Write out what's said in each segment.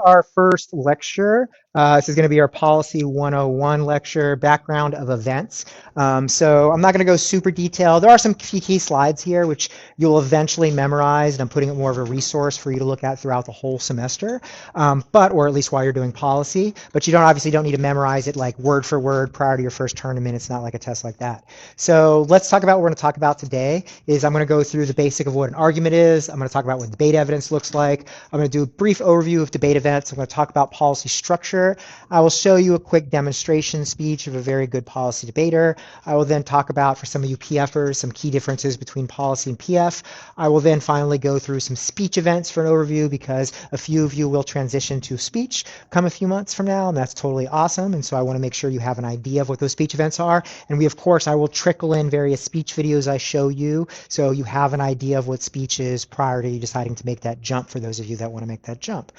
Our first lecture. This is going to be our Policy 101 lecture, Background of Events. So I'm not going to go super detailed. There are some key slides here, which you'll eventually memorize, and I'm putting it more of a resource for you to look at throughout the whole semester, or at least while you're doing policy. But you obviously don't need to memorize it like word for word prior to your first tournament. It's not like a test like that. So let's talk about what we're going to talk about today. I'm going to go through the basic of what an argument is. I'm going to talk about what debate evidence looks like. I'm going to do a brief overview of debate events. I'm going to talk about policy structure. I will show you a quick demonstration speech of a very good policy debater. I will then talk about, for some of you PFers, some key differences between policy and PF. I will then finally go through some speech events for an overview because a few of you will transition to speech come a few months from now, and that's totally awesome. And so I want to make sure you have an idea of what those speech events are. And of course, I will trickle in various speech videos I show you so you have an idea of what speech is prior to you deciding to make that jump for those of you that want to make that jump.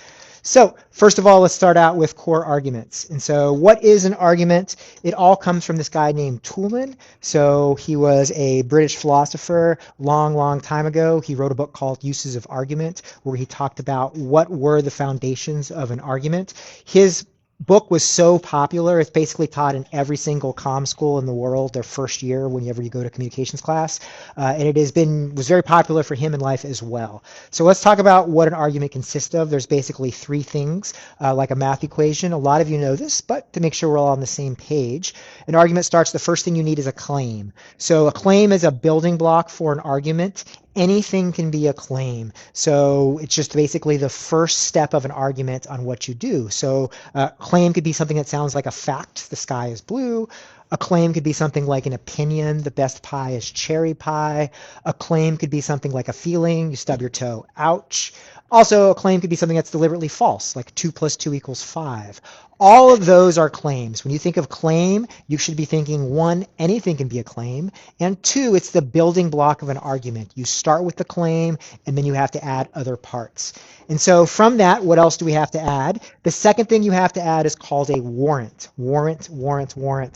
So first of all, let's start out with core arguments. And so what is an argument? It all comes from this guy named Toulon. So he was a British philosopher long time ago. He wrote a book called Uses of Argument, where he talked about what were the foundations of an argument. His book was so popular, it's basically taught in every single comm school in the world their first year whenever you go to communications class. And it was very popular for him in life as well. So let's talk about what an argument consists of. There's basically three things, like a math equation. A lot of you know this, but to make sure we're all on the same page, an argument starts, the first thing you need is a claim. So a claim is a building block for an argument. Anything can be a claim. So it's just basically the first step of an argument on what you do. So a claim could be something that sounds like a fact, the sky is blue. A claim could be something like an opinion, the best pie is cherry pie. A claim could be something like a feeling, you stub your toe, ouch. Also, a claim could be something that's deliberately false, like 2 + 2 = 5. All of those are claims. When you think of claim, you should be thinking, one, anything can be a claim, and two, it's the building block of an argument. You start with the claim, and then you have to add other parts. And so from that, what else do we have to add? The second thing you have to add is called a warrant. Warrant.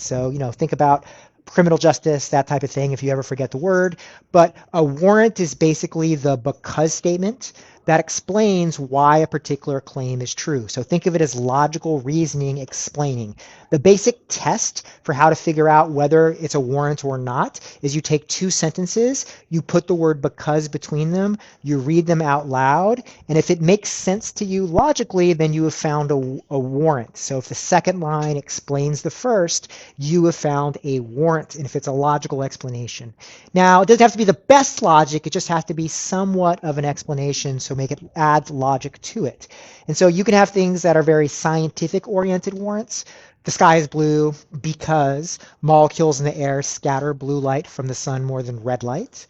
So, think about criminal justice, that type of thing, if you ever forget the word. But a warrant is basically the because statement that explains why a particular claim is true. So think of it as logical reasoning explaining. The basic test for how to figure out whether it's a warrant or not is you take two sentences, you put the word because between them, you read them out loud, and if it makes sense to you logically, then you have found a warrant. So if the second line explains the first, you have found a warrant, and if it's a logical explanation. Now, it doesn't have to be the best logic, it just has to be somewhat of an explanation, so make it add logic to it. And so you can have things that are very scientific oriented warrants. The sky is blue because molecules in the air scatter blue light from the sun more than red light.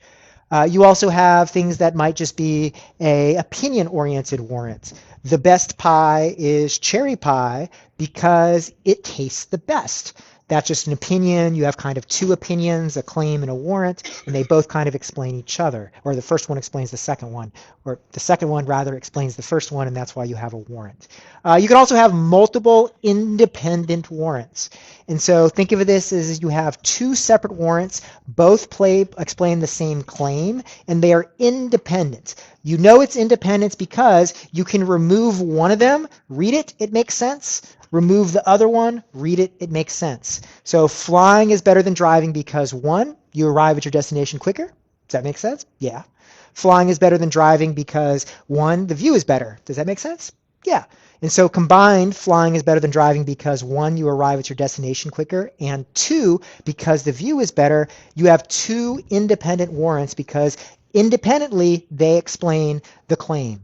You also have things that might just be a opinion oriented warrant. The best pie is cherry pie because it tastes the best. That's just an opinion. You have kind of two opinions, a claim and a warrant, and they both kind of explain each other. Or the first one explains the second one, or the second one rather explains the first one, and that's why you have a warrant. You can also have multiple independent warrants. And so think of this as you have two separate warrants, both explain the same claim, and they are independent. You know it's independence because you can remove one of them, read it, it makes sense. Remove the other one, read it, it makes sense. So flying is better than driving because one, you arrive at your destination quicker. Does that make sense? Yeah. Flying is better than driving because one, the view is better. Does that make sense? Yeah. And so combined, flying is better than driving because one, you arrive at your destination quicker, and two, because the view is better, you have two independent warrants because independently they explain the claim.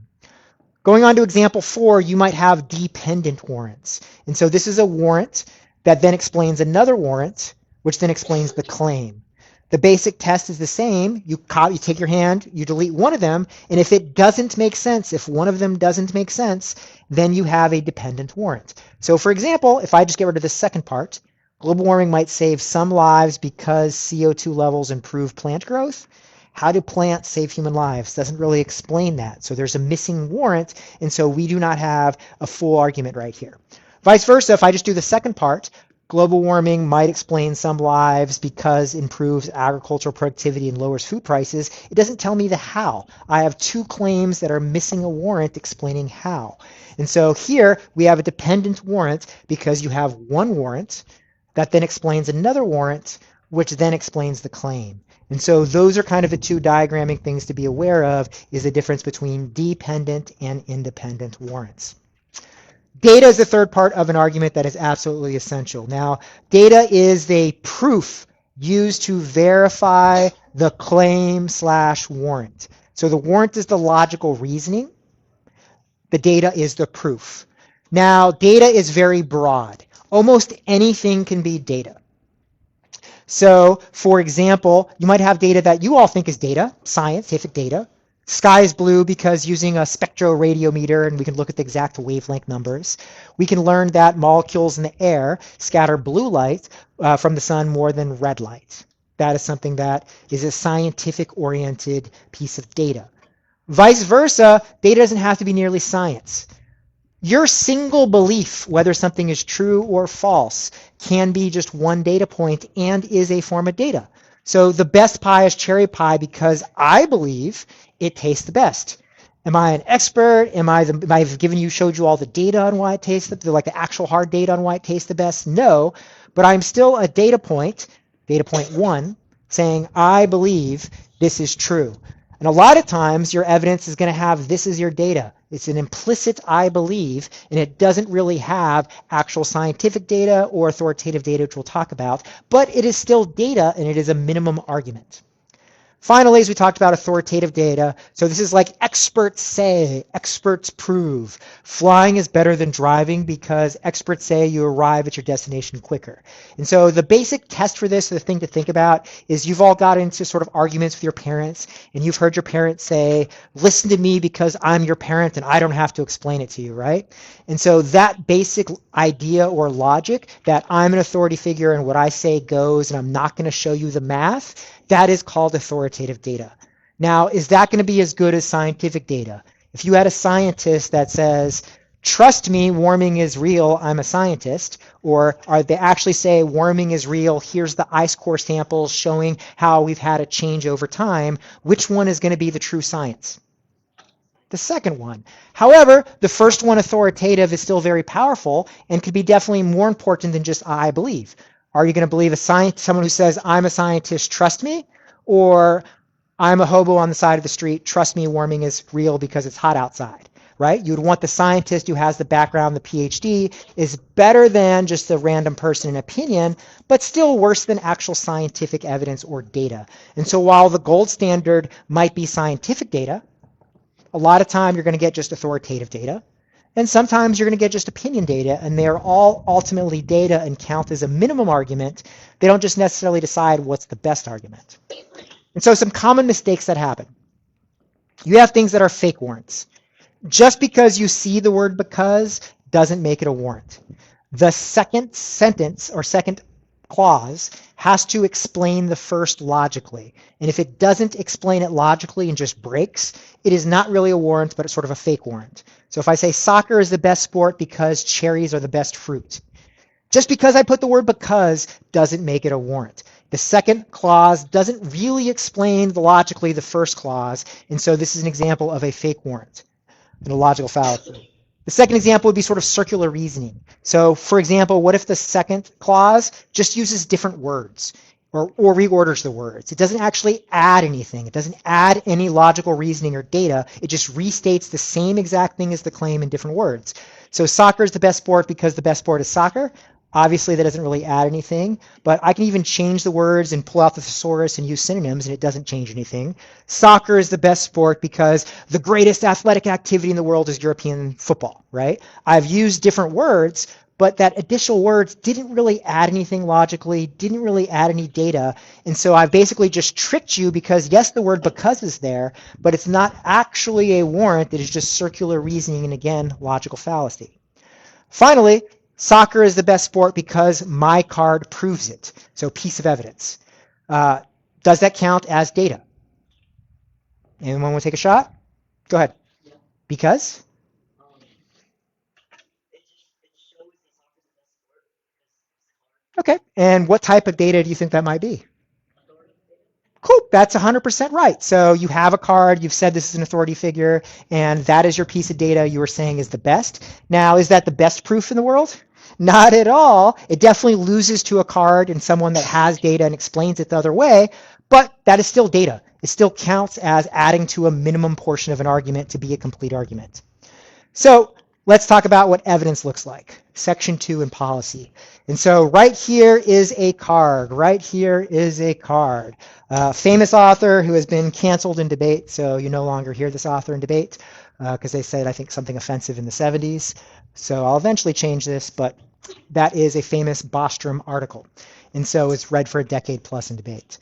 Going on to example 4, you might have dependent warrants. And so this is a warrant that then explains another warrant, which then explains the claim. The basic test is the same. You take your hand, you delete one of them, and if it doesn't make sense, if one of them doesn't make sense, then you have a dependent warrant. So for example, if I just get rid of the second part, global warming might save some lives because CO2 levels improve plant growth. How do plants save human lives? Doesn't really explain that. So there's a missing warrant, and so we do not have a full argument right here. Vice versa, if I just do the second part, Global warming might explain some lives because it improves agricultural productivity and lowers food prices. It doesn't tell me the how. I have two claims that are missing a warrant explaining how. And so here we have a dependent warrant because you have one warrant that then explains another warrant, which then explains the claim. And so those are kind of the two diagramming things to be aware of, is the difference between dependent and independent warrants. Data is the third part of an argument that is absolutely essential. Now, data is the proof used to verify the claim slash warrant. So the warrant is the logical reasoning. The data is the proof. Now, data is very broad. Almost anything can be data. So, for example, you might have data that you all think is data, scientific data. Sky is blue because using a spectroradiometer, and we can look at the exact wavelength numbers, we can learn that molecules in the air scatter blue light from the sun more than red light. That is something that is a scientific-oriented piece of data. Vice versa, data doesn't have to be nearly science. Your single belief, whether something is true or false, can be just one data point and is a form of data. So the best pie is cherry pie because I believe it tastes the best. Am I an expert? Am I showed you all the data on why it tastes like the actual hard data on why it tastes the best? No, but I'm still a data point one, saying I believe this is true. And a lot of times your evidence is going to have this is your data. It's an implicit I believe, and it doesn't really have actual scientific data or authoritative data, which we'll talk about, but it is still data and it is a minimum argument. Finally, as we talked about authoritative data, so this is like experts say, experts prove. Flying is better than driving because experts say you arrive at your destination quicker. And so the basic test for this, the thing to think about, is you've all got into sort of arguments with your parents, and you've heard your parents say, listen to me because I'm your parent and I don't have to explain it to you, right? And so that basic idea or logic that I'm an authority figure and what I say goes and I'm not going to show you the math, that is called authoritative data. Now, is that going to be as good as scientific data? If you had a scientist that says, trust me, warming is real, I'm a scientist, or are they actually say warming is real, here's the ice core samples showing how we've had a change over time, which one is going to be the true science? The second one. However, the first one, authoritative, is still very powerful and could be definitely more important than just I believe. Are you going to believe someone who says, I'm a scientist, trust me? Or I'm a hobo on the side of the street, trust me, warming is real because it's hot outside, right? You'd want the scientist who has the background, the PhD, is better than just a random person in opinion, but still worse than actual scientific evidence or data. And so while the gold standard might be scientific data, a lot of time you're going to get just authoritative data. And sometimes you're going to get just opinion data, and they are all ultimately data and count as a minimum argument. They don't just necessarily decide what's the best argument. And so some common mistakes that happen. You have things that are fake warrants. Just because you see the word because doesn't make it a warrant. The second sentence or second clause has to explain the first logically. And if it doesn't explain it logically and just breaks, it is not really a warrant, but it's sort of a fake warrant. So if I say soccer is the best sport because cherries are the best fruit, just because I put the word because doesn't make it a warrant. The second clause doesn't really explain logically the first clause, and so this is an example of a fake warrant and a logical fallacy. The second example would be sort of circular reasoning. So, for example, what if the second clause just uses different words or reorders the words? It doesn't actually add anything. It doesn't add any logical reasoning or data. It just restates the same exact thing as the claim in different words. So soccer is the best sport because the best sport is soccer. Obviously, that doesn't really add anything, but I can even change the words and pull out the thesaurus and use synonyms, and it doesn't change anything. Soccer is the best sport because the greatest athletic activity in the world is European football, right? I've used different words, but that additional words didn't really add anything logically, didn't really add any data, and so I've basically just tricked you because, yes, the word because is there, but it's not actually a warrant. It is just circular reasoning and, again, logical fallacy. Finally, soccer is the best sport because my card proves it. So piece of evidence. Does that count as data? Anyone want to take a shot? Go ahead. Because? Okay. And what type of data do you think that might be? Cool, that's 100% right. So you have a card, you've said this is an authority figure, and that is your piece of data you were saying is the best. Now, is that the best proof in the world? Not at all. It definitely loses to a card and someone that has data and explains it the other way, but that is still data. It still counts as adding to a minimum portion of an argument to be a complete argument. So let's talk about what evidence looks like. Section 2 in policy. And so right here is a card. Right here is a card. Famous author who has been canceled in debate, so you no longer hear this author in debate because they said, I think, something offensive in the 70s. So I'll eventually change this, but that is a famous Bostrom article. And so it's read for a decade plus in debate.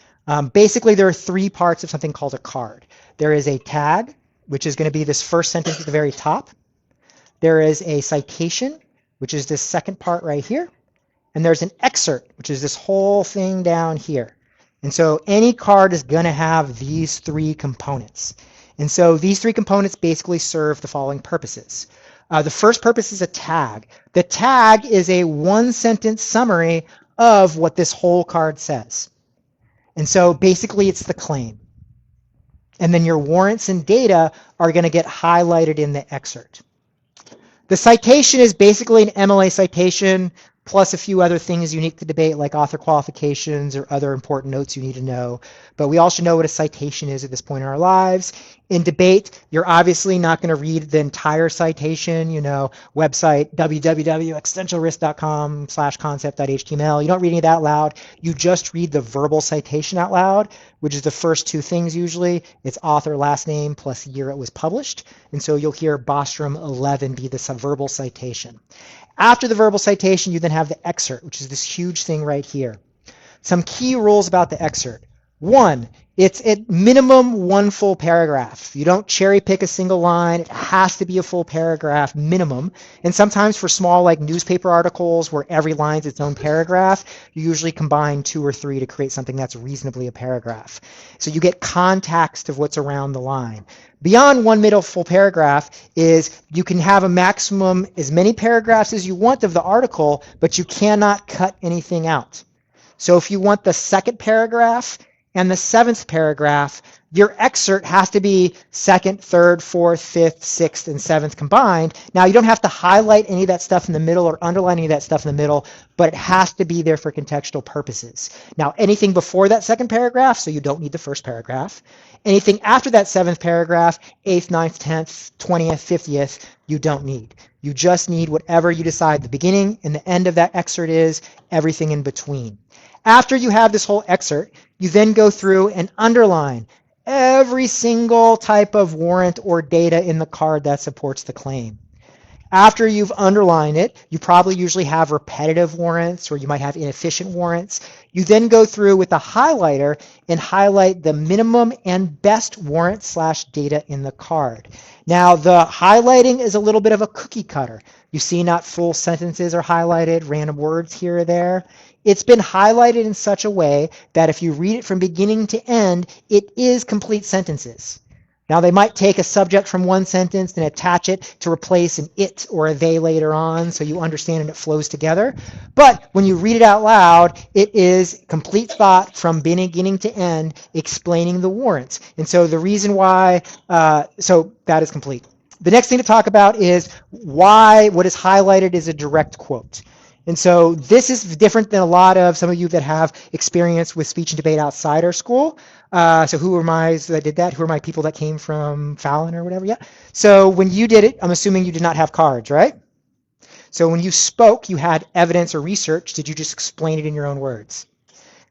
Basically, there are three parts of something called a card. There is a tag, which is going to be this first sentence at the very top. There is a citation, which is this second part right here. And there's an excerpt, which is this whole thing down here. And so any card is going to have these three components. And so these three components basically serve the following purposes. The first purpose is a tag. The tag is a one-sentence summary of what this whole card says. And so basically it's the claim. And then your warrants and data are going to get highlighted in the excerpt. The citation is basically an MLA citation plus a few other things unique to debate like author qualifications or other important notes you need to know. But we all should know what a citation is at this point in our lives. In debate, you're obviously not going to read the entire citation, website www.existentialrisk.com/concept.html. You don't read any of that out loud. You just read the verbal citation out loud, which is the first two things usually. It's author, last name, plus year it was published. And so you'll hear Bostrom 11 be the verbal citation. After the verbal citation, you then have the excerpt, which is this huge thing right here. Some key rules about the excerpt. One, it's at minimum one full paragraph. You don't cherry pick a single line. It has to be a full paragraph minimum. And sometimes for small like newspaper articles where every line is its own paragraph, you usually combine two or three to create something that's reasonably a paragraph. So you get context of what's around the line. Beyond one middle full paragraph is you can have a maximum as many paragraphs as you want of the article, but you cannot cut anything out. So if you want the second paragraph and the seventh paragraph, your excerpt has to be second, third, fourth, fifth, sixth, and seventh combined. Now, you don't have to highlight any of that stuff in the middle or underline any of that stuff in the middle, but it has to be there for contextual purposes. Now, anything before that second paragraph, so you don't need the first paragraph. Anything after that seventh paragraph, 8th, 9th, 10th, 20th, 50th, you don't need. You just need whatever you decide the beginning and the end of that excerpt is, everything in between. After you have this whole excerpt, you then go through and underline every single type of warrant or data in the card that supports the claim. After you've underlined it, you probably usually have repetitive warrants or you might have inefficient warrants. You then go through with a highlighter and highlight the minimum and best warrant/data in the card. Now, the highlighting is a little bit of a cookie cutter. You see not full sentences are highlighted, random words here or there. It's been highlighted in such a way that if you read it from beginning to end, it is complete sentences. Now, they might take a subject from one sentence and attach it to replace an it or a they later on, so you understand and it flows together. But when you read it out loud, it is complete thought from beginning to end explaining the warrants. And so the reason why, so that is complete. The next thing to talk about is why what is highlighted is a direct quote. And so this is different than a lot of some of you that have experience with speech and debate outside our school. So who am I that did that? Who are my people that came from Fallon or whatever? Yeah. So when you did it, I'm assuming you did not have cards, right? So when you spoke, you had evidence or research. Did you just explain it in your own words?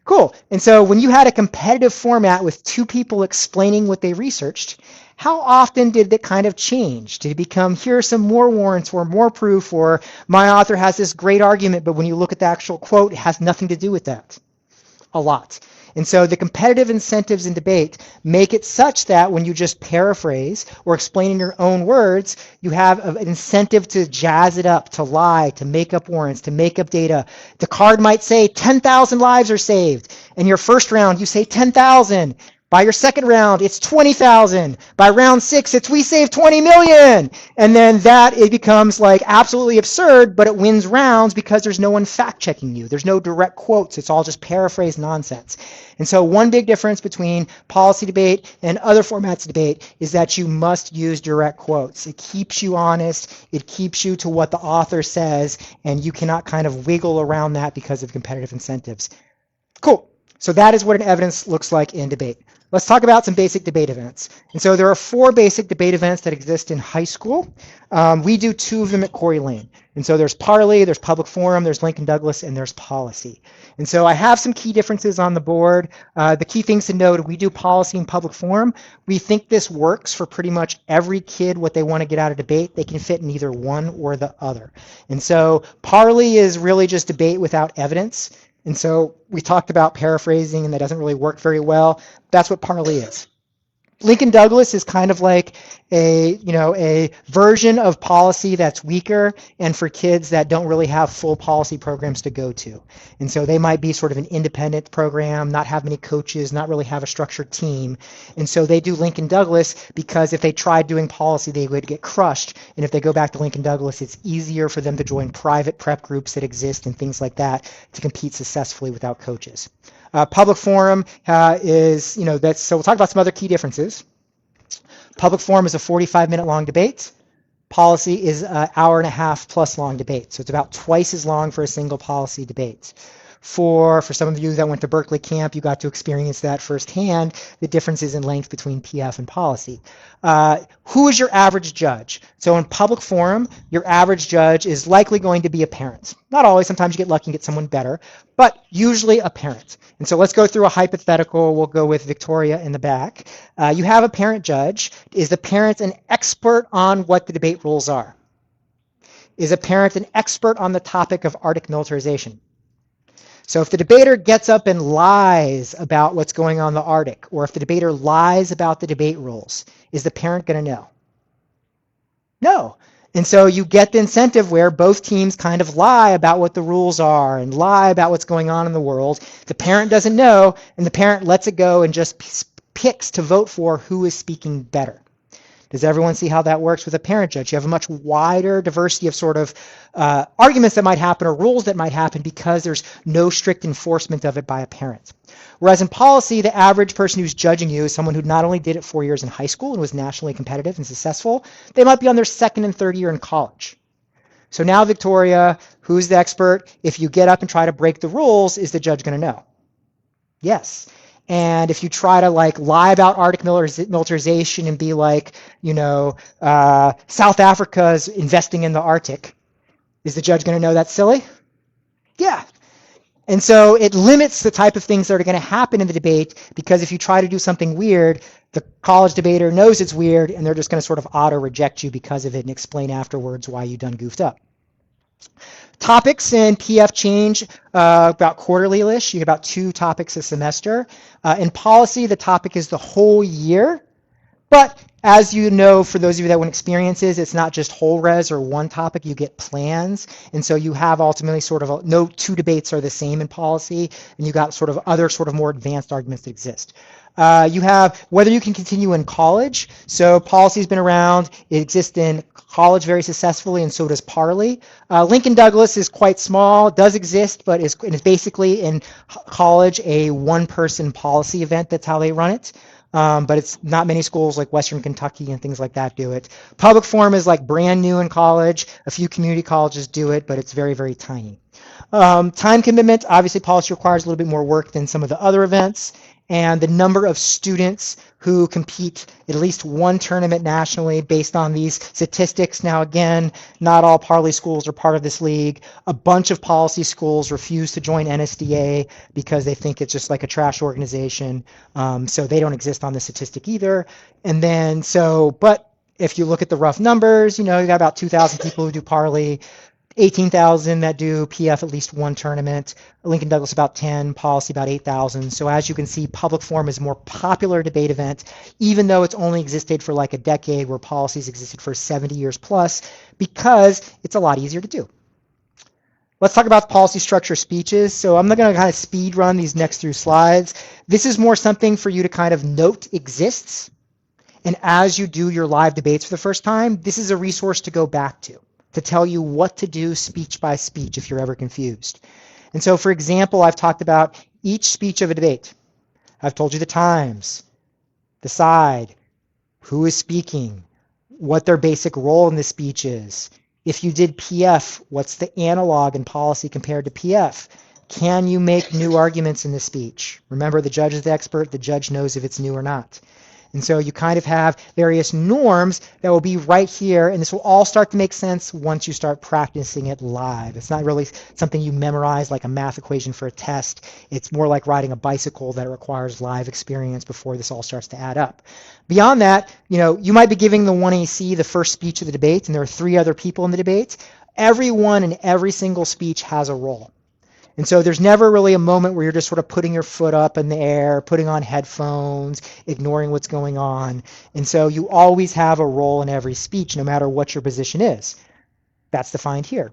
Cool. And so when you had a competitive format with two people explaining what they researched, how often did that kind of change? Did it become, here are some more warrants or more proof, or my author has this great argument, but when you look at the actual quote, it has nothing to do with that? A lot. And so the competitive incentives in debate make it such that when you just paraphrase or explain in your own words, you have an incentive to jazz it up, to lie, to make up warrants, to make up data. The card might say 10,000 lives are saved. In your first round, you say 10,000. By your second round, it's 20,000. By round 6, it's we saved 20 million. And then it becomes like absolutely absurd, but it wins rounds because there's no one fact checking you. There's no direct quotes. It's all just paraphrased nonsense. And so one big difference between policy debate and other formats of debate is that you must use direct quotes. It keeps you honest. It keeps you to what the author says, and you cannot kind of wiggle around that because of competitive incentives. Cool. So that is what an evidence looks like in debate. Let's talk about some basic debate events. And so there are 4 basic debate events that exist in high school. We do 2 of them at Corey Lane. And so there's Parley, there's Public Forum, there's Lincoln Douglas, and there's Policy. And so I have some key differences on the board. The key things to note, we do Policy and Public Forum. We think this works for pretty much every kid, what they want to get out of debate. They can fit in either one or the other. And so Parley is really just debate without evidence. And so we talked about paraphrasing, and that doesn't really work very well. That's what Parley is. Lincoln Douglas is kind of like a version of policy that's weaker and for kids that don't really have full policy programs to go to. And so they might be sort of an independent program, not have many coaches, not really have a structured team. And so they do Lincoln Douglas because if they tried doing policy, they would get crushed. And if they go back to Lincoln Douglas, it's easier for them to join private prep groups that exist and things like that to compete successfully without coaches. Public Forum is, so we'll talk about some other key differences. Public Forum is a 45-minute long debate. Policy is an hour and a half plus long debate. So it's about twice as long for a single policy debate. For some of you that went to Berkeley camp, you got to experience that firsthand, the differences in length between PF and policy. Who is your average judge? So in Public Forum, your average judge is likely going to be a parent. Not always, sometimes you get lucky and get someone better, but usually a parent. And so let's go through a hypothetical. We'll go with Victoria in the back. You have a parent judge. Is the parent an expert on what the debate rules are? Is a parent an expert on the topic of Arctic militarization? So if the debater gets up and lies about what's going on in the Arctic, or if the debater lies about the debate rules, is the parent going to know? No. And so you get the incentive where both teams kind of lie about what the rules are and lie about what's going on in the world. The parent doesn't know, and the parent lets it go and just picks to vote for who is speaking better. Does everyone see how that works with a parent judge? You have a much wider diversity of sort of arguments that might happen or rules that might happen because there's no strict enforcement of it by a parent. Whereas in policy, the average person who's judging you is someone who not only did it 4 years in high school and was nationally competitive and successful, they might be on their second and third year in college. So now, Victoria, who's the expert? If you get up and try to break the rules, is the judge going to know? Yes. And if you try to lie about Arctic militarization and be like, South Africa's investing in the Arctic, is the judge going to know that's silly? Yeah. And so it limits the type of things that are going to happen in the debate, because if you try to do something weird, the college debater knows it's weird and they're just going to sort of auto-reject you because of it and explain afterwards why you done goofed up. Topics in PF change about quarterly-ish. You get about 2 topics a semester. In policy, the topic is the whole year. But as you know, for those of you that want experiences, it's not just whole res or one topic. You get plans. And so you have ultimately sort of no 2 debates are the same in policy. And you got sort of other sort of more advanced arguments that exist. You have whether you can continue in college. So policy's been around. It exists in college very successfully, and so does Parley. Lincoln Douglas is quite small, does exist, but is basically in college a one-person policy event. That's how they run it. But it's not many schools like Western Kentucky and things like that do it. Public Forum is brand new in college. A few community colleges do it, but it's very, very tiny. Time commitment, obviously policy requires a little bit more work than some of the other events. And the number of students who compete at least one tournament nationally based on these statistics. Now, again, not all Parley schools are part of this league. A bunch of policy schools refuse to join NSDA because they think it's just like a trash organization. So they don't exist on the statistic either. And then but if you look at the rough numbers, you got about 2,000 people who do Parley, 18,000 that do PF at least one tournament, Lincoln Douglas about 10, policy about 8,000. So as you can see, Public Forum is a more popular debate event, even though it's only existed for a decade, where policies existed for 70 years plus, because it's a lot easier to do. let's talk about policy structure speeches. So I'm not going to kind of speed run these next few slides. This is more something for you to kind of note exists. And as you do your live debates for the first time, this is a resource to go back to tell you what to do speech by speech if you're ever confused. And so, for example, I've talked about each speech of a debate. I've told you the times, the side, who is speaking, what their basic role in the speech is. If you did PF, what's the analog in policy compared to PF? Can you make new arguments in the speech? Remember, the judge is the expert. The judge knows if it's new or not. And so you kind of have various norms that will be right here, and this will all start to make sense once you start practicing it live. It's not really something you memorize like a math equation for a test. It's more like riding a bicycle that requires live experience before this all starts to add up. Beyond that, you might be giving the 1AC the first speech of the debate, and there are 3 other people in the debate. Everyone in every single speech has a role. And so there's never really a moment where you're just sort of putting your foot up in the air, putting on headphones, ignoring what's going on. And so you always have a role in every speech, no matter what your position is. That's defined here.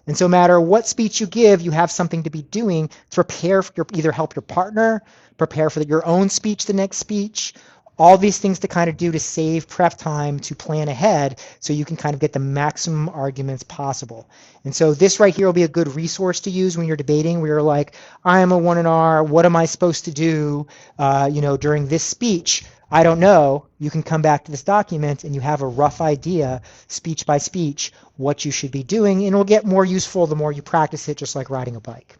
And so no matter what speech you give, you have something to be doing to prepare for either help your partner, prepare for your own speech, the next speech, all these things to kind of do to save prep time to plan ahead so you can kind of get the maximum arguments possible. And so this right here will be a good resource to use when you're debating, where you're like, I am a 1NR, what am I supposed to do during this speech? I don't know. You can come back to this document and you have a rough idea, speech by speech, what you should be doing, and it'll get more useful the more you practice it, just like riding a bike.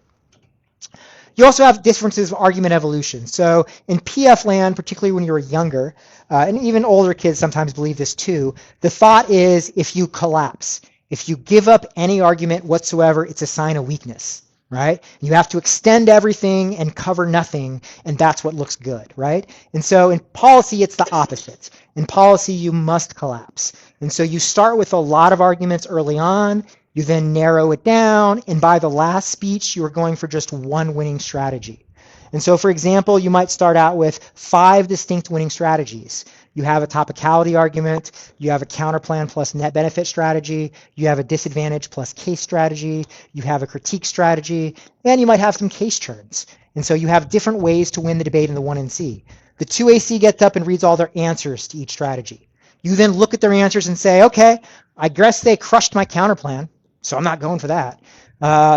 You also have differences of argument evolution. So in PF land, particularly when you're younger, and even older kids sometimes believe this too, the thought is if you collapse, if you give up any argument whatsoever, it's a sign of weakness, right? You have to extend everything and cover nothing, and that's what looks good, right? And so in policy, it's the opposite. In policy, you must collapse. And so you start with a lot of arguments early on, you then narrow it down, and by the last speech, you are going for just one winning strategy. And so, for example, you might start out with 5 distinct winning strategies. You have a topicality argument, you have a counterplan plus net benefit strategy, you have a disadvantage plus case strategy, you have a critique strategy, and you might have some case turns. And so you have different ways to win the debate in the 1NC. The 2AC gets up and reads all their answers to each strategy. You then look at their answers and say, okay, I guess they crushed my counterplan, so I'm not going for that.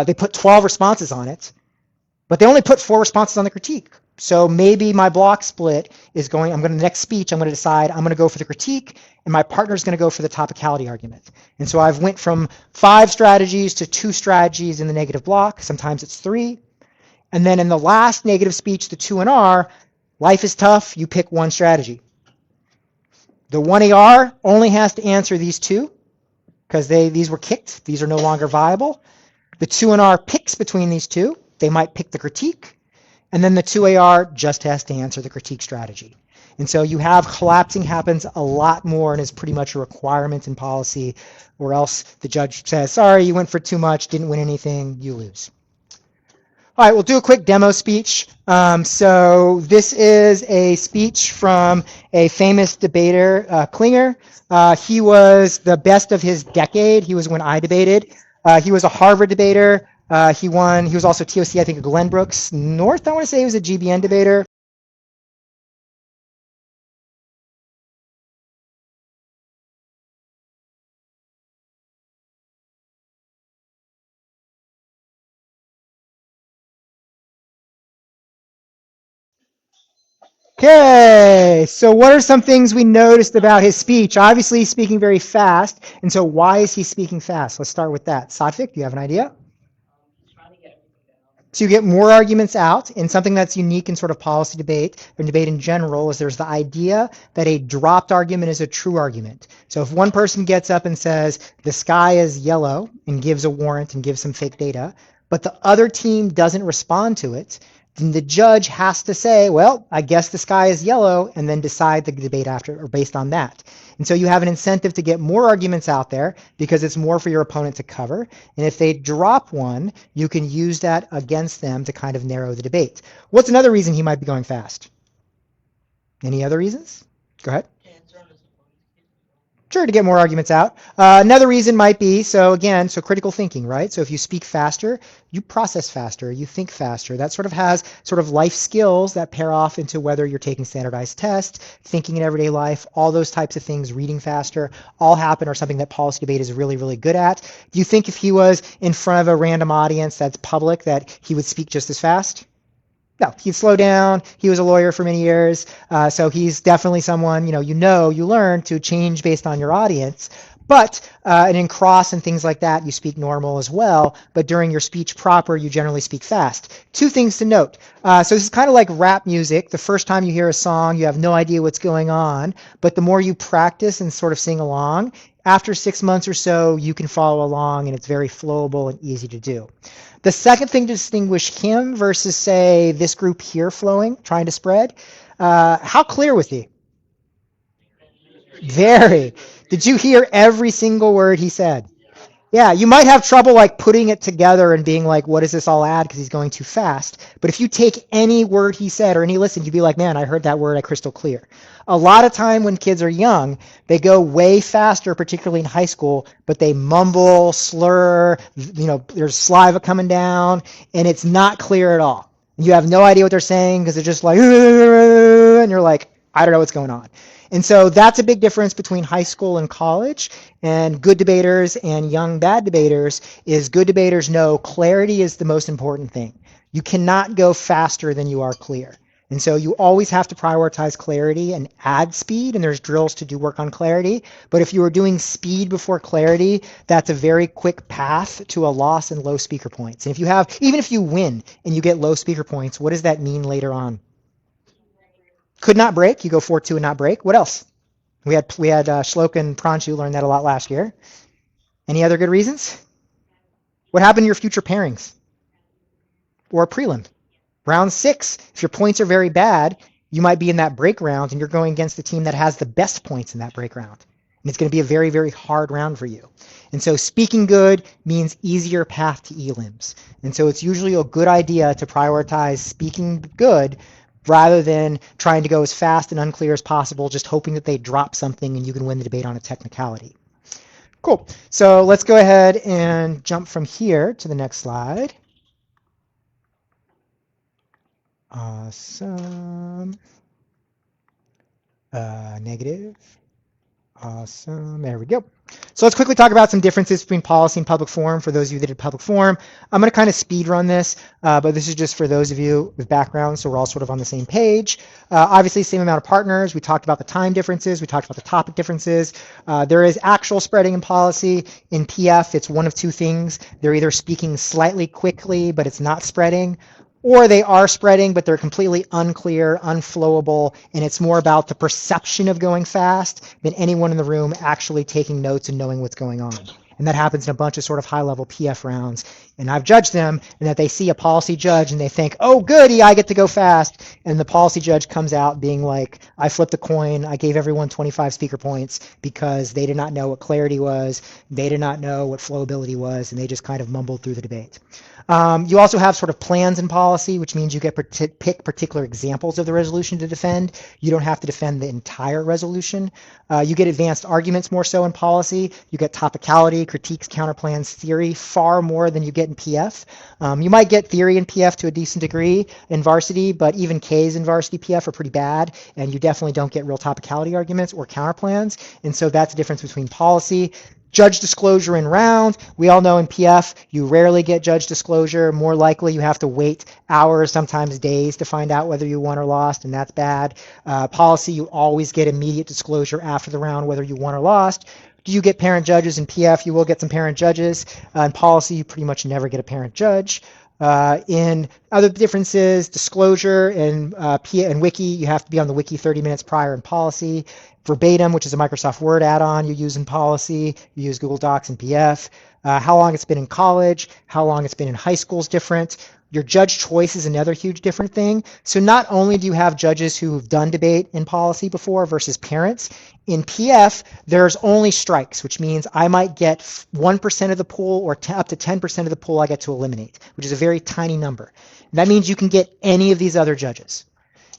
They put 12 responses on it, but they only put 4 responses on the critique. So maybe my block split is going, the next speech, I'm going to decide I'm going to go for the critique, and my partner's going to go for the topicality argument. And so I've went from 5 strategies to 2 strategies in the negative block. Sometimes it's 3. And then in the last negative speech, the 2NR, life is tough, you pick one strategy. The 1AR only has to answer these 2, because these were kicked. These are no longer viable. The 2NR picks between these 2. They might pick the critique. And then the 2AR just has to answer the critique strategy. And so you have collapsing happens a lot more and is pretty much a requirement in policy, or else the judge says, sorry, you went for too much, didn't win anything, you lose. All right, we'll do a quick demo speech. So this is a speech from a famous debater, Klinger. He was the best of his decade. He was when I debated. He was a Harvard debater. He won. He was also TOC, I think, at Glenbrooks North. I want to say he was a GBN debater. Okay, so what are some things we noticed about his speech? Obviously, he's speaking very fast, and so why is he speaking fast? Let's start with that. Satvik, do you have an idea? So you get more arguments out, and something that's unique in sort of policy debate, and debate in general, is there's the idea that a dropped argument is a true argument. So if one person gets up and says, the sky is yellow, and gives a warrant and gives some fake data, but the other team doesn't respond to it, then the judge has to say, well, I guess the sky is yellow, and then decide the debate after or based on that. And so you have an incentive to get more arguments out there because it's more for your opponent to cover. And if they drop one, you can use that against them to kind of narrow the debate. What's another reason he might be going fast? Any other reasons? Go ahead. Sure, to get more arguments out. Another reason might be, so again, so critical thinking, right? So if you speak faster, you process faster, you think faster. That sort of has sort of life skills that pair off into whether you're taking standardized tests, thinking in everyday life, all those types of things, reading faster, all happen or something that policy debate is really, really good at. Do you think if he was in front of a random audience that's public that he would speak just as fast? No, he'd slow down. He was a lawyer for many years, so he's definitely someone you learn to change based on your audience. But and in cross and things like that, you speak normal as well. But during your speech proper, you generally speak fast. Two things to note. So this is kind of like rap music. The first time you hear a song, you have no idea what's going on. But the more you practice and sort of sing along, after 6 months or so, you can follow along, and it's very flowable and easy to do. The second thing to distinguish him versus, say, this group here flowing, trying to spread, how clear was he? Very. Did you hear every single word he said? Yeah, you might have trouble like putting it together and being like, what does this all add? Because he's going too fast. But if you take any word he said or any listen, you'd be like, man, I heard that word crystal clear. A lot of time when kids are young, they go way faster, particularly in high school, but they mumble, slur, there's saliva coming down, and it's not clear at all. You have no idea what they're saying because they're just like, and you're like, I don't know what's going on. And so that's a big difference between high school and college. And good debaters and young bad debaters is good debaters know clarity is the most important thing. You cannot go faster than you are clear. And so you always have to prioritize clarity and add speed, and there's drills to do work on clarity. But if you are doing speed before clarity, that's a very quick path to a loss in low speaker points. And even if you win and you get low speaker points, what does that mean later on? Could not break. You go 4-2 and not break. What else? We had Shlok and Pranchu learn that a lot last year. Any other good reasons? What happened to your future pairings? Or prelim? Round 6, if your points are very bad, you might be in that break round and you're going against the team that has the best points in that break round. And it's going to be a very, very hard round for you. And so speaking good means easier path to elims. And so it's usually a good idea to prioritize speaking good rather than trying to go as fast and unclear as possible, just hoping that they drop something and you can win the debate on a technicality. Cool. So let's go ahead and jump from here to the next slide. Awesome. Negative. Awesome. There we go. So let's quickly talk about some differences between policy and public forum for those of you that did public forum. I'm going to kind of speed run this, but this is just for those of you with background, so we're all sort of on the same page. Obviously, same amount of partners. We talked about the time differences. We talked about the topic differences. There is actual spreading in policy. In PF, it's one of two things. They're either speaking slightly quickly, but it's not spreading, or they are spreading, but they're completely unclear, unflowable, and it's more about the perception of going fast than anyone in the room actually taking notes and knowing what's going on. And that happens in a bunch of sort of high-level PF rounds. And I've judged them, and that they see a policy judge and they think, oh, goody, I get to go fast. And the policy judge comes out being like, I flipped a coin. I gave everyone 25 speaker points because they did not know what clarity was. They did not know what flowability was, and they just kind of mumbled through the debate. You also have sort of plans in policy, which means you get pick particular examples of the resolution to defend. You don't have to defend the entire resolution. You get advanced arguments more so in policy. You get topicality, critiques, counterplans, theory, far more than you get in PF. You might get theory in PF to a decent degree in varsity, but even Ks in varsity PF are pretty bad, and you definitely don't get real topicality arguments or counterplans. And so that's the difference between policy. Judge disclosure in round. We all know in PF, you rarely get judge disclosure. More likely, you have to wait hours, sometimes days, to find out whether you won or lost, and that's bad. Policy, you always get immediate disclosure after the round, whether you won or lost. Do you get parent judges in PF? You will get some parent judges. In policy, you pretty much never get a parent judge. In other differences, disclosure in and wiki, you have to be on the wiki 30 minutes prior in policy. Verbatim, which is a Microsoft Word add-on you use in policy, you use Google Docs and PF. How long it's been in college, how long it's been in high school is different. Your judge choice is another huge different thing. So not only do you have judges who've done debate in policy before versus parents, in PF, there's only strikes, which means I might get 1% of the pool or up to 10% of the pool I get to eliminate, which is a very tiny number. And that means you can get any of these other judges.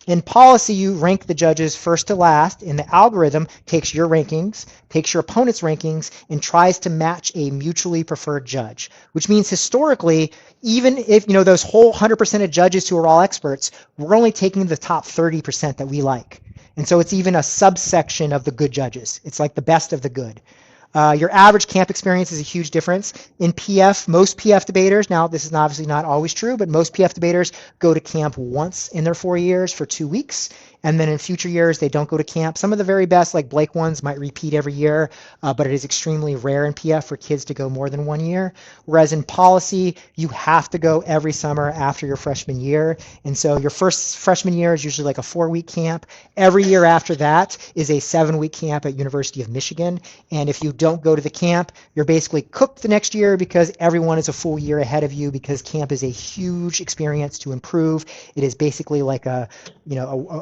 In policy, you rank the judges first to last, and the algorithm takes your rankings, takes your opponent's rankings, and tries to match a mutually preferred judge, which means historically, even if those whole 100% of judges who are all experts, we're only taking the top 30% that we like. And so it's even a subsection of the good judges. It's like the best of the good. Your average camp experience is a huge difference. In PF, most PF debaters, now this is obviously not always true, but most PF debaters go to camp once in their 4 years for 2 weeks. And then in future years, they don't go to camp. Some of the very best, like Blake ones, might repeat every year, but it is extremely rare in PF for kids to go more than 1 year. Whereas in policy, you have to go every summer after your freshman year. And so your first freshman year is usually like a 4-week camp. Every year after that is a 7-week camp at University of Michigan. And if you don't go to the camp, you're basically cooked the next year because everyone is a full year ahead of you, because camp is a huge experience to improve. It is basically like a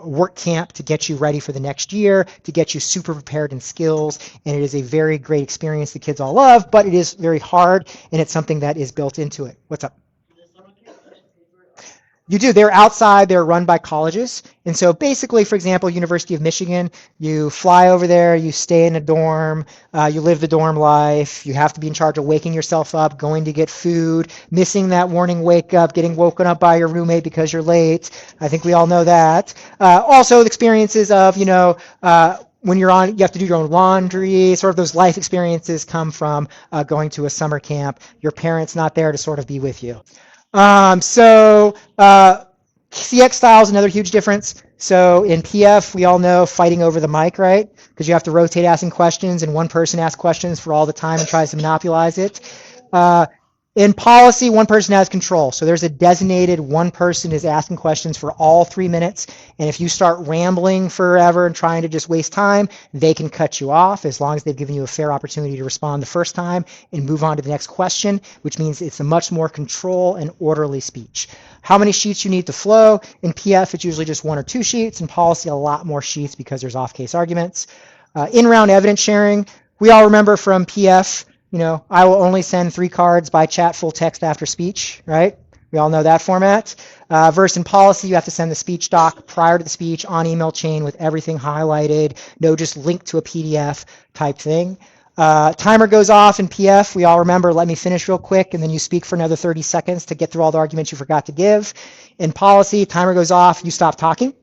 work camp to get you ready for the next year, to get you super prepared in skills, and it is a very great experience the kids all love, but it is very hard, and it's something that is built into it. What's up? You do. They're outside. They're run by colleges. And so basically, for example, University of Michigan, you fly over there, you stay in a dorm, you live the dorm life. You have to be in charge of waking yourself up, going to get food, missing that morning wake up, getting woken up by your roommate because you're late. I think we all know that. Also, the experiences of, when you're on, you have to do your own laundry, sort of those life experiences come from going to a summer camp. Your parents not there to sort of be with you. CX style is another huge difference. So in PF, we all know fighting over the mic, right? Because you have to rotate asking questions, and one person asks questions for all the time and tries to monopolize it. In policy, one person has control. So there's a designated one person is asking questions for all 3 minutes. And if you start rambling forever and trying to just waste time, they can cut you off as long as they've given you a fair opportunity to respond the first time and move on to the next question, which means it's a much more control and orderly speech. How many sheets you need to flow? In PF, it's usually just 1 or 2 sheets. In policy, a lot more sheets because there's off-case arguments. In-round evidence sharing, we all remember from PF, I will only send 3 cards by chat, full text after speech, right? We all know that format. Versus in policy, you have to send the speech doc prior to the speech on email chain with everything highlighted, no just link to a PDF type thing. Timer goes off in PF. We all remember, let me finish real quick, and then you speak for another 30 seconds to get through all the arguments you forgot to give. In policy, timer goes off, you stop talking,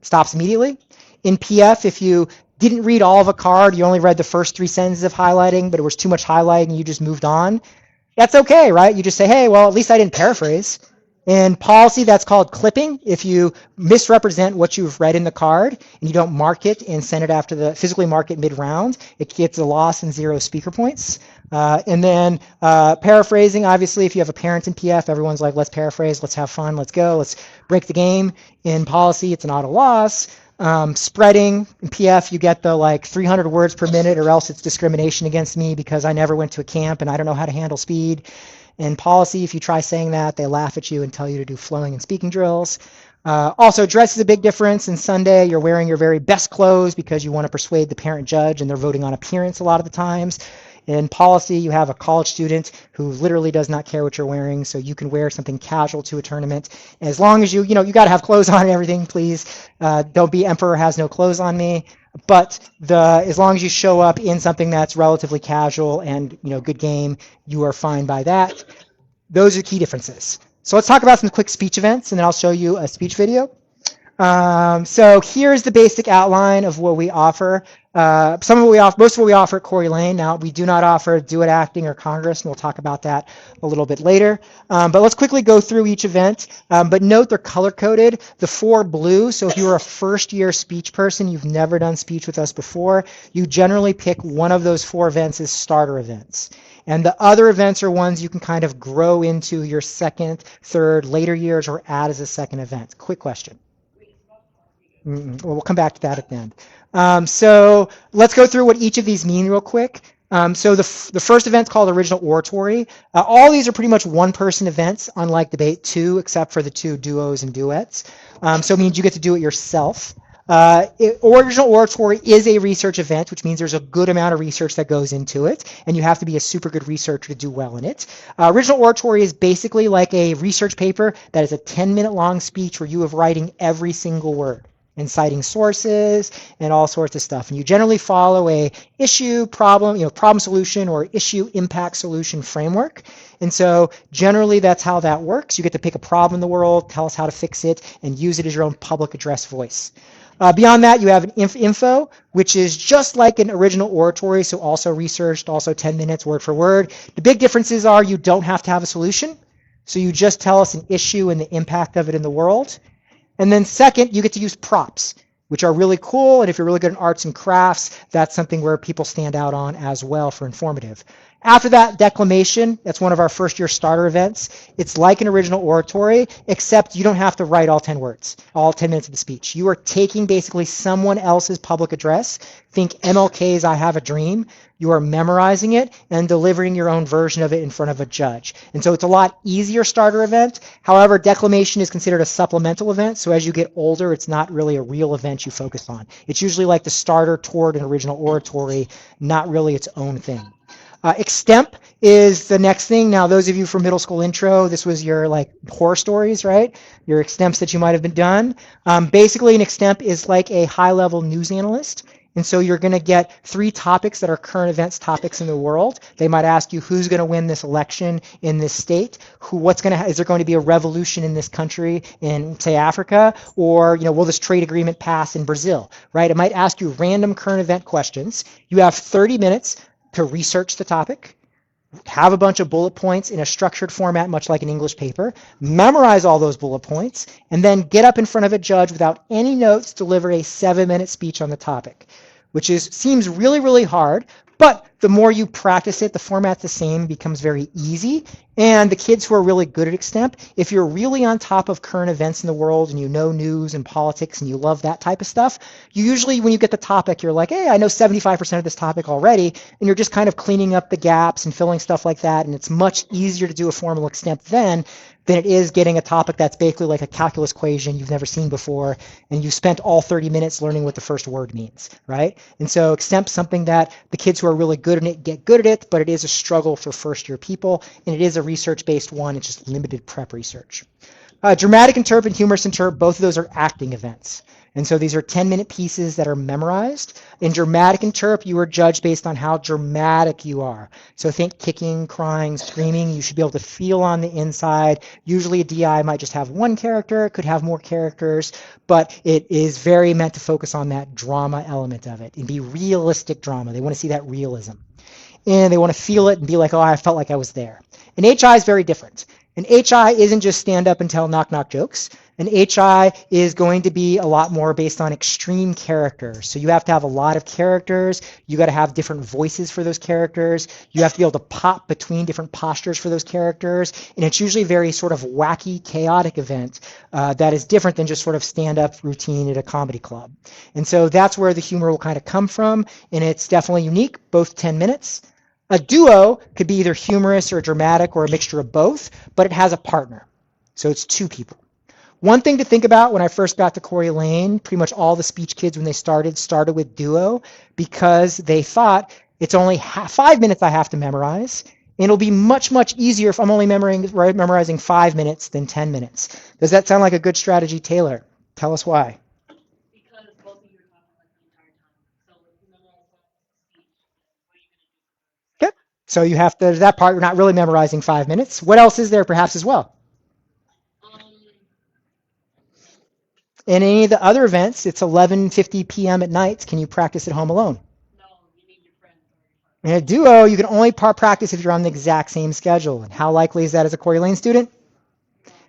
stops immediately. In PF, if you didn't read all of a card, you only read the first 3 sentences of highlighting, but it was too much highlighting and you just moved on, that's okay, right? You just say, hey, well, at least I didn't paraphrase. In policy, that's called clipping. If you misrepresent what you've read in the card and you don't mark it and send it after physically mark it mid-round, it gets a loss and 0 speaker points. And then paraphrasing, obviously, if you have a parent in PF, everyone's like, let's paraphrase, let's have fun, let's go, let's break the game. In policy, it's an auto loss. Spreading in PF, you get the 300 words per minute, or else it's discrimination against me because I never went to a camp and I don't know how to handle speed. In policy, if you try saying that, they laugh at you and tell you to do flowing and speaking drills. Also, dress is a big difference. In Sunday, you're wearing your very best clothes because you want to persuade the parent judge, and they're voting on appearance a lot of the times. In policy, you have a college student who literally does not care what you're wearing, so you can wear something casual to a tournament. As long as you got to have clothes on and everything, please. Don't be emperor has no clothes on me. But as long as you show up in something that's relatively casual and good game, you are fine by that. Those are key differerences. So let's talk about some quick speech events, and then I'll show you a speech video. So here's the basic outline of what we offer. Most of what we offer at Corey Lane. Now, we do not offer duet acting or Congress, and we'll talk about that a little bit later. But let's quickly go through each event. But note they're color-coded. The 4 blue, so if you're a first-year speech person, you've never done speech with us before, you generally pick one of those 4 events as starter events. And the other events are ones you can kind of grow into your second, third, later years, or add as a second event. Quick question. Well, we'll come back to that at the end. So let's go through what each of these mean real quick. So the first event's called Original Oratory. All these are pretty much one-person events, unlike Debate 2, except for the 2 duos and duets. So it means you get to do it yourself. Original Oratory is a research event, which means there's a good amount of research that goes into it, and you have to be a super good researcher to do well in it. Original Oratory is basically like a research paper that is a 10-minute long speech where you are writing every single word. and citing sources and all sorts of stuff. And you generally follow a issue, problem, problem solution or issue impact solution framework. And so generally that's how that works. You get to pick a problem in the world, tell us how to fix it, and use it as your own public address voice. Beyond that, you have an info, which is just like an original oratory, so also researched, also 10 minutes word for word. The big differences are you don't have to have a solution, so you just tell us an issue and the impact of it in the world. And then second, you get to use props, which are really cool, and if you're really good in arts and crafts, that's something where people stand out on as well for informative. After that, declamation, that's one of our first year starter events. It's like an original oratory, except you don't have to write all 10 words, all 10 minutes of the speech. You are taking basically someone else's public address. Think MLK's I Have a Dream. You are memorizing it and delivering your own version of it in front of a judge. And so it's a lot easier starter event. However, declamation is considered a supplemental event. So as you get older, it's not really a real event you focus on. It's usually like the starter toward an original oratory, not really its own thing. Extemp is the next thing. Now, those of you from middle school intro, this was your like horror stories, right? Your extemps that you might have been done. Basically, an extemp is like a high-level news analyst. And so you're going to get 3 topics that are current events topics in the world. They might ask you who's going to win this election in this state, is there going to be a revolution in this country in, say, Africa, or will this trade agreement pass in Brazil, right? It might ask you random current event questions. You have 30 minutes to research the topic, have a bunch of bullet points in a structured format, much like an English paper, memorize all those bullet points, and then get up in front of a judge without any notes, deliver a 7-minute speech on the topic, which seems really, really hard, but the more you practice it, the format's the same, becomes very easy. And the kids who are really good at extemp, if you're really on top of current events in the world and you know news and politics and you love that type of stuff, you usually, when you get the topic, you're like, hey, I know 75% of this topic already, and you're just kind of cleaning up the gaps and filling stuff like that, and it's much easier to do a formal extemp then than it is getting a topic that's basically like a calculus equation you've never seen before, and you spent all 30 minutes learning what the first word means, right? And so extemp's something that the kids who are really good at it get good at it, but it is a struggle for first-year people, and it is a research-based one. It's just limited prep research. Dramatic interp and humorous interp, both of those are acting events. And so these are 10-minute pieces that are memorized. In dramatic interp, you are judged based on how dramatic you are. So think kicking, crying, screaming. You should be able to feel on the inside. Usually a DI might just have one character. It could have more characters. But it is very meant to focus on that drama element of it and be realistic drama. They want to see that realism. And they want to feel it and be like, oh, I felt like I was there. And HI is very different. And HI isn't just stand up and tell knock-knock jokes. And HI is going to be a lot more based on extreme characters. So you have to have a lot of characters. You got to have different voices for those characters. You have to be able to pop between different postures for those characters. And it's usually a very sort of wacky, chaotic event that is different than just sort of stand-up routine at a comedy club. And so that's where the humor will kind of come from. And it's definitely unique, both 10 minutes. A duo could be either humorous or dramatic or a mixture of both, but it has a partner. So it's 2 people. One thing to think about when I first got to Corey Lane, pretty much all the speech kids when they started with duo because they thought it's only 5 minutes I have to memorize, and it'll be much, much easier if I'm only memorizing 5 minutes than 10 minutes. Does that sound like a good strategy, Taylor? Tell us why. Because both of you are talking like the entire time. So if you memorize one speech, what are you going to do? Yep. So you have to, that part, you're not really memorizing 5 minutes. What else is there perhaps as well? In any of the other events, it's 11:50 p.m. at night. Can you practice at home alone? No, you need your friends. In a duo, you can only practice if you're on the exact same schedule. And how likely is that as a Corey Lane student?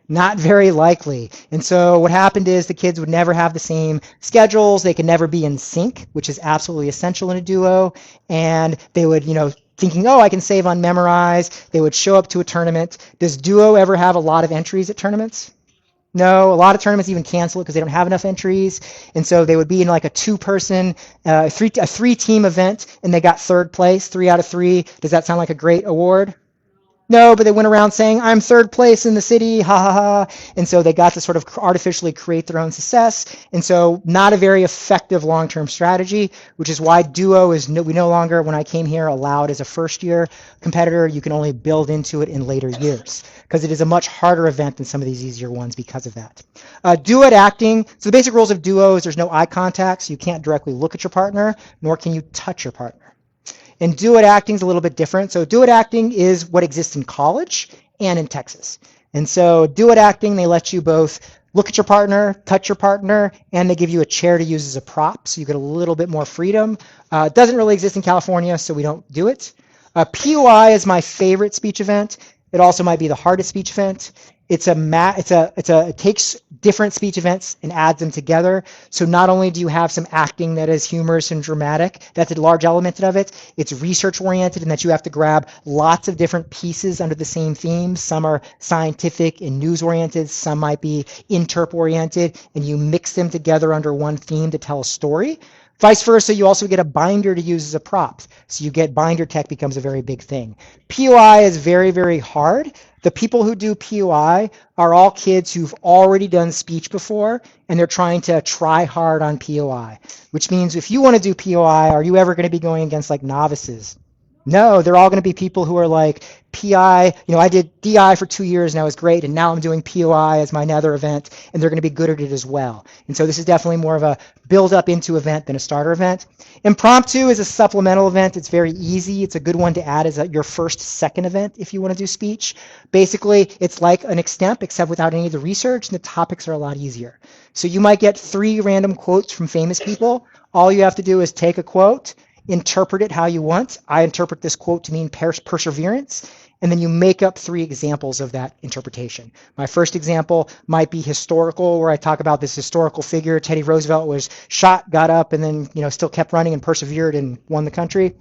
Not very likely. And so what happened is the kids would never have the same schedules. They could never be in sync, which is absolutely essential in a duo. And they would, thinking, oh, I can save on memorize. They would show up to a tournament. Does duo ever have a lot of entries at tournaments? No, a lot of tournaments even cancel it because they don't have enough entries. And so they would be in like a 2-person, a 3-team event, and they got 3rd place, 3 out of 3. Does that sound like a great award? No, but they went around saying, I'm third place in the city, ha ha ha. And so they got to sort of artificially create their own success. And so not a very effective long-term strategy, which is why duo is we no longer, when I came here, allowed as a first-year competitor. You can only build into it in later years because it is a much harder event than some of these easier ones because of that. Duet acting, so the basic rules of duo is there's no eye contact, so you can't directly look at your partner, nor can you touch your partner. And duet acting is a little bit different. So duet acting is what exists in college and in Texas. And so duet acting, they let you both look at your partner, touch your partner, and they give you a chair to use as a prop, so you get a little bit more freedom. It doesn't really exist in California, so we don't do it. POI is my favorite speech event. It also might be the hardest speech event. It takes different speech events and adds them together. So not only do you have some acting that is humorous and dramatic, that's a large element of it. It's research oriented in that you have to grab lots of different pieces under the same theme. Some are scientific and news oriented. Some might be interp oriented, and you mix them together under one theme to tell a story. Vice versa, you also get a binder to use as a prop. So you get binder tech becomes a very big thing. POI is very, very hard. The people who do POI are all kids who've already done speech before, and they're trying to try hard on POI, which means if you want to do POI, are you ever going to be going against like novices? No, they're all going to be people who are like PI. I did DI for 2 years and that was great, and now I'm doing POI as my nether event, and they're going to be good at it as well. And so this is definitely more of a build up into event than a starter event. Impromptu is a supplemental event. It's very easy. It's a good one to add as your first, second event if you want to do speech. Basically, it's like an extemp except without any of the research, and the topics are a lot easier. So you might get 3 random quotes from famous people. All you have to do is take a quote, interpret it how you want. I interpret this quote to mean perseverance, and then you make up 3 examples of that interpretation. My first example might be historical, where I talk about this historical figure. Teddy Roosevelt was shot, got up, and then still kept running and persevered and won the country.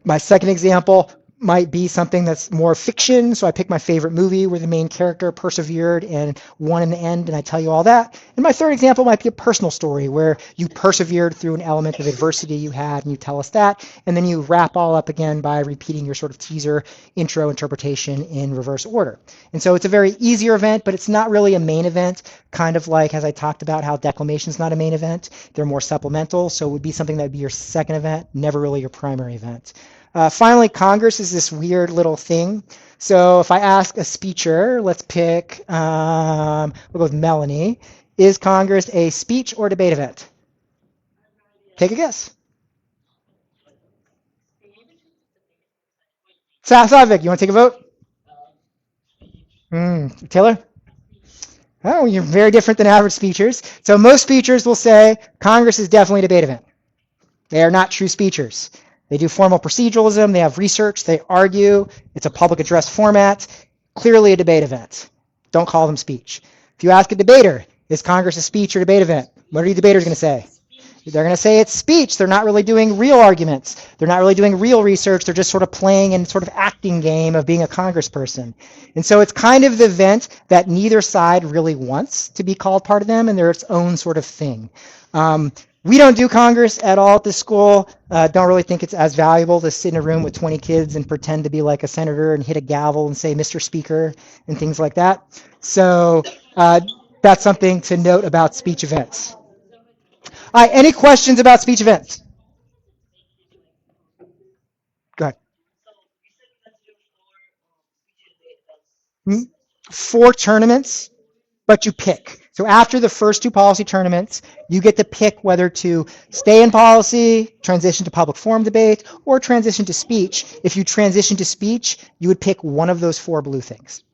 My second example might be something that's more fiction, so I pick my favorite movie where the main character persevered and won in the end, and I tell you all that. And my third example might be a personal story where you persevered through an element of adversity you had, and you tell us that, and then you wrap all up again by repeating your sort of teaser intro interpretation in reverse order. And so it's a very easier event, but it's not really a main event, kind of like as I talked about how declamation is not a main event. They're more supplemental, so it would be something that would be your second event, never really your primary event. Finally, Congress is this weird little thing. So if I ask a speecher, let's pick, we'll go with Melanie. Is Congress a speech or debate event? Take a guess. Savik, you want to take a vote? Taylor? Oh, you're very different than average speechers. So most speechers will say Congress is definitely a debate event. They are not true speechers. They do formal proceduralism, they have research, they argue, it's a public address format, clearly a debate event. Don't call them speech. If you ask a debater, is Congress a speech or debate event? What are you debaters going to say? They're going to say it's speech. They're not really doing real arguments. They're not really doing real research. They're just sort of playing in sort of acting game of being a congressperson. And so it's kind of the event that neither side really wants to be called part of them, and they're its own sort of thing. We don't do Congress at all at this school. Don't really think it's as valuable to sit in a room with 20 kids and pretend to be like a senator and hit a gavel and say, Mr. Speaker, and things like that. So that's something to note about speech events. Any questions about speech events? Go ahead. 4 tournaments, but you pick. So after the first 2 policy tournaments, you get to pick whether to stay in policy, transition to public forum debate, or transition to speech. If you transition to speech, you would pick one of those 4 blue things.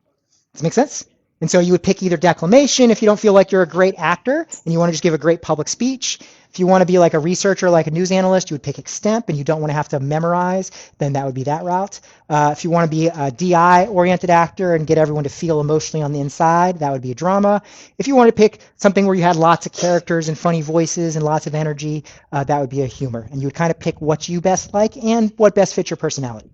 Does that make sense? And so you would pick either declamation if you don't feel like you're a great actor and you want to just give a great public speech. If you want to be like a researcher, like a news analyst, you would pick extemp and you don't want to have to memorize, then that would be that route. If you want to be a DI-oriented actor and get everyone to feel emotionally on the inside, that would be a drama. If you want to pick something where you had lots of characters and funny voices and lots of energy, that would be a humor. And you would kind of pick what you best like and what best fits your personality.